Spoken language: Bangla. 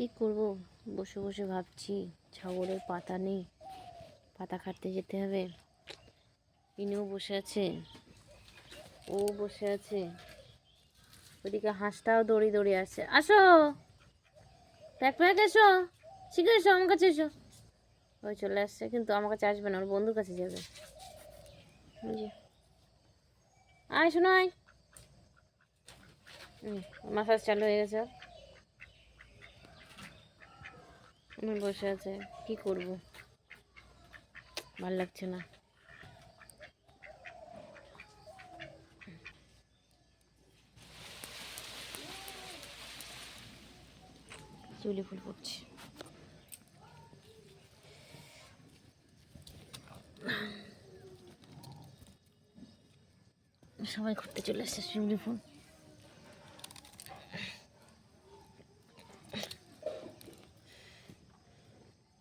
কী করবো, বসে বসে ভাবছি ছাগলের পাতা নেই, পাতা কাটতে যেতে হবে। ইনিও বসে আছে, ও বসে আছে, ওদিকে হাঁসটাও দৌড়িয়ে দৌড়িয়ে আসছে। আসো, প্যাক প্যাক এসো, শিখে এসো, আমার কাছে এসো। ওই চলে আসছে, কিন্তু আমার কাছে আসবে না, ওর বন্ধুর কাছে যাবে। আয় শোনো, আয়। মাসাজ চালু হয়ে গেছে, আমি বসে আছে। কি করব, ভাল লাগছে না। চুলি ফুল পড়ছে। সবাই ঘুরতে চলে আসছে শিউলি ফুল।